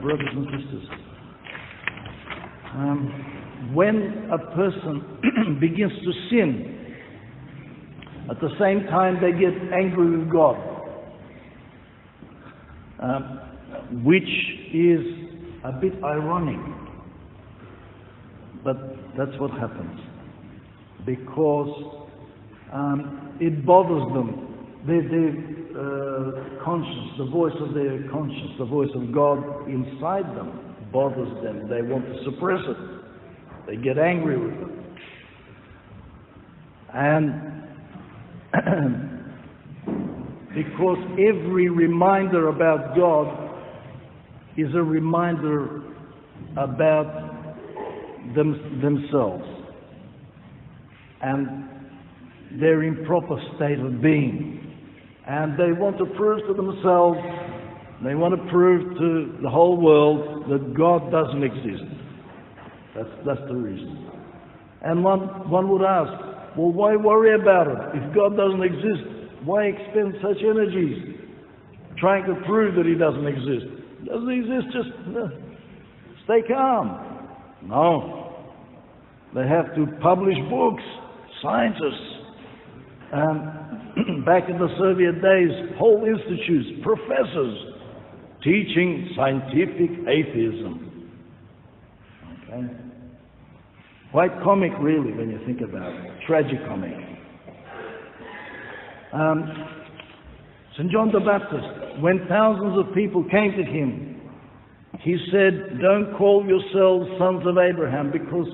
brothers and sisters. When a person begins to sin, at the same time they get angry with God, which is a bit ironic, but that's what happens, because it bothers them. Their conscience, the voice of their conscience, the voice of God inside them bothers them. They want to suppress it. They get angry with it. And because every reminder about God is a reminder about themselves and their improper state of being. And they want to prove to themselves, they want to prove to the whole world that God doesn't exist. That's the reason. And one would ask, well, why worry about it? If God doesn't exist, why expend such energies trying to prove that He doesn't exist? Doesn't He exist? Just stay calm. No. They have to publish books, scientists. Back in the Soviet days, whole institutes, professors teaching scientific atheism. Okay? Quite comic, really, when you think about it. Tragicomic. St. John the Baptist, when thousands of people came to him, he said, "Don't call yourselves sons of Abraham, because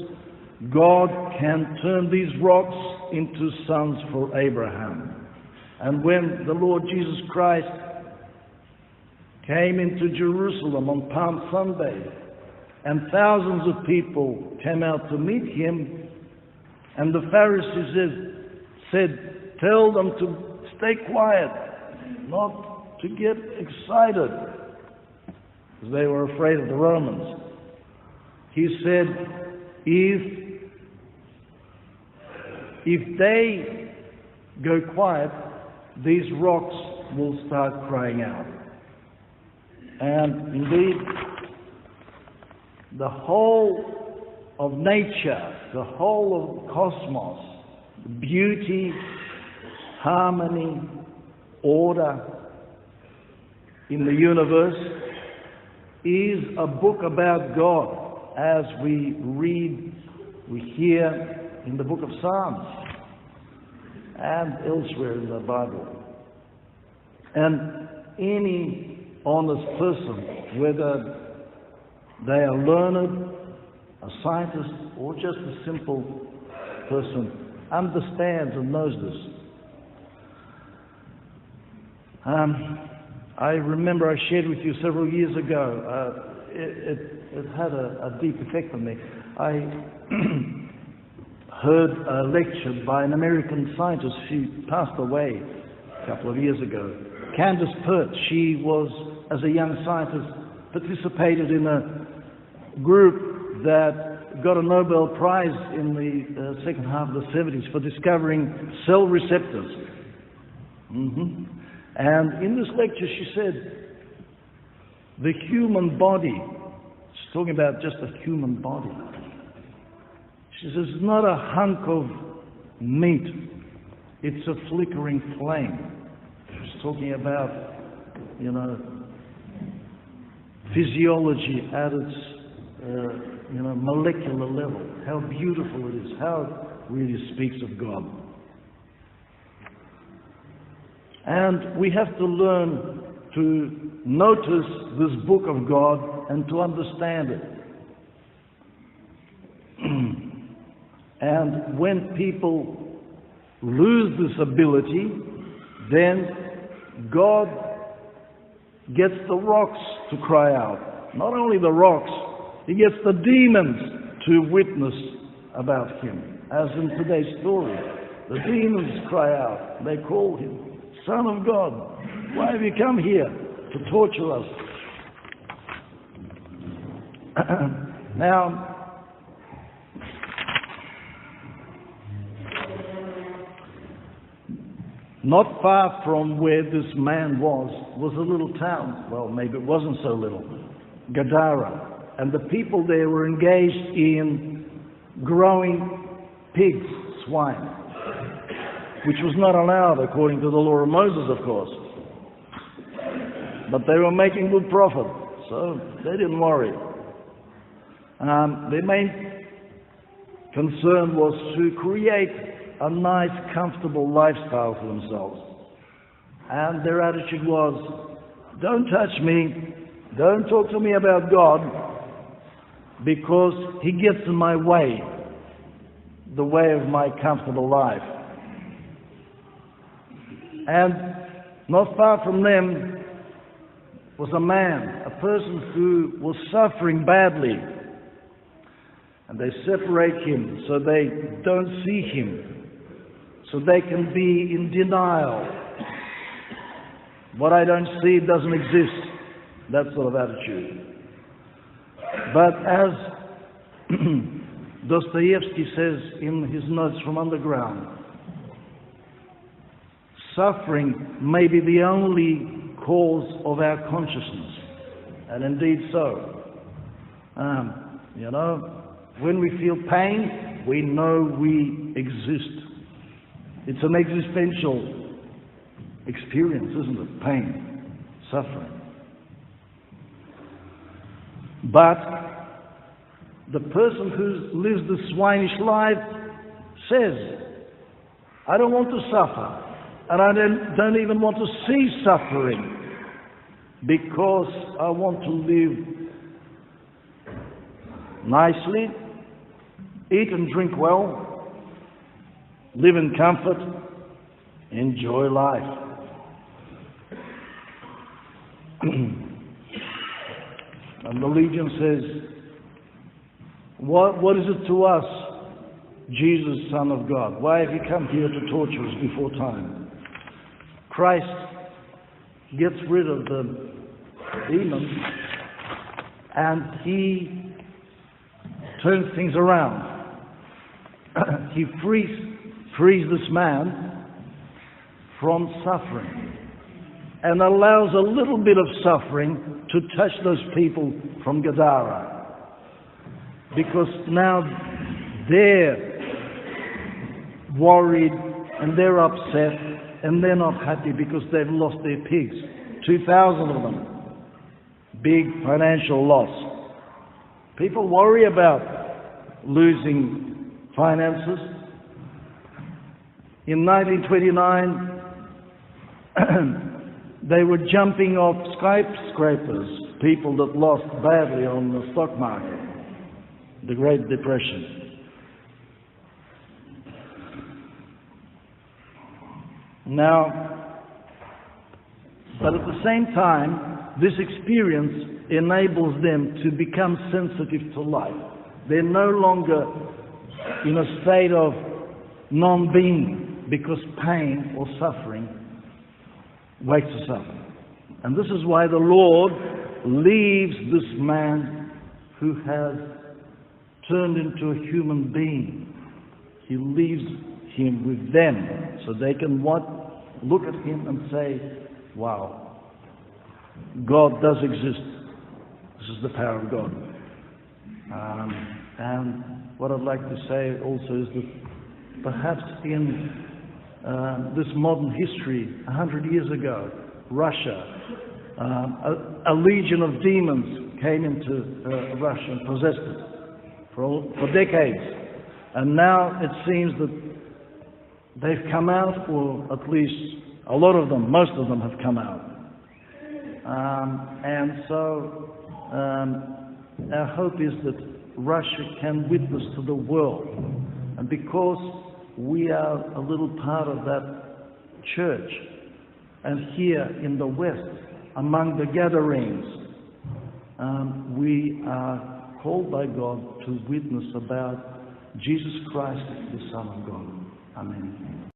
God can turn these rocks into sons for Abraham." And when the Lord Jesus Christ came into Jerusalem on Palm Sunday, and thousands of people came out to meet him, and the Pharisees said, "Tell them to stay quiet, not to get excited," because they were afraid of the Romans. He said, if they go quiet, these rocks will start crying out. And indeed, the whole of nature, the whole of cosmos, beauty, harmony, order in the universe is a book about God, as we read, we hear in the book of Psalms and elsewhere in the Bible. And any honest person, whether they are learned, a scientist, or just a simple person, understands and knows this. I remember I shared with you several years ago, it had a deep effect on me. I heard a lecture by an American scientist. She passed away a couple of years ago. Candace Pert. She was, as a young scientist, participated in a group that got a Nobel Prize in the second half of the 70s for discovering cell receptors. And in this lecture she said, the human body, she's talking about just the human body, she says, it's not a hunk of meat, it's a flickering flame. She's talking about, physiology at its, molecular level, how beautiful it is, how it really speaks of God. And we have to learn to notice this book of God and to understand it. And when people lose this ability, then God gets the rocks to cry out. Not only the rocks, He gets the demons to witness about Him. As in today's story, the demons cry out. They call Him Son of God. Why have you come here to torture us? Now, not far from where this man was a little town. Well, maybe it wasn't so little. Gadara, and the people there were engaged in growing pigs, swine, which was not allowed according to the law of Moses, of course. But they were making good profit, so they didn't worry. Their main concern was to create a nice, comfortable lifestyle for themselves. And their attitude was, don't touch me, don't talk to me about God, because He gets in my way, the way of my comfortable life. And not far from them was a man, a person who was suffering badly. And they separate him so they don't see him, so they can be in denial. What I don't see doesn't exist, that sort of attitude. But as Dostoevsky says in his notes from underground, suffering may be the only cause of our consciousness, and indeed so. When we feel pain, we know we exist. It's an existential experience, isn't it? Pain, suffering. But the person who lives the swinish life says, I don't want to suffer, and I don't even want to see suffering, because I want to live nicely, eat and drink well, live in comfort, enjoy life. And the Legion says, what is it to us, Jesus, Son of God? Why have you come here to torture us before time? Christ gets rid of the demons and He turns things around. He frees this man from suffering and allows a little bit of suffering to touch those people from Gadara, because now they're worried and they're upset and they're not happy because they've lost their pigs, 2,000 of them. Big financial loss. People worry about losing finances. In 1929, they were jumping off skyscrapers, people that lost badly on the stock market, the Great Depression. Now, but at the same time, this experience enables them to become sensitive to life. They're no longer in a state of non-being, because pain or suffering wakes us up. And this is why the Lord leaves this man who has turned into a human being. He leaves him with them so they can look at him and say, wow, God does exist. This is the power of God. And what I'd like to say also is that perhaps in this modern history, 100 years ago, Russia, a legion of demons came into Russia and possessed it for decades. And now it seems that they've come out, or at least a lot of them, most of them have come out. And so our hope is that Russia can witness to the world. And because we are a little part of that church, and here in the West, among the gatherings, we are called by God to witness about Jesus Christ, the Son of God. Amen.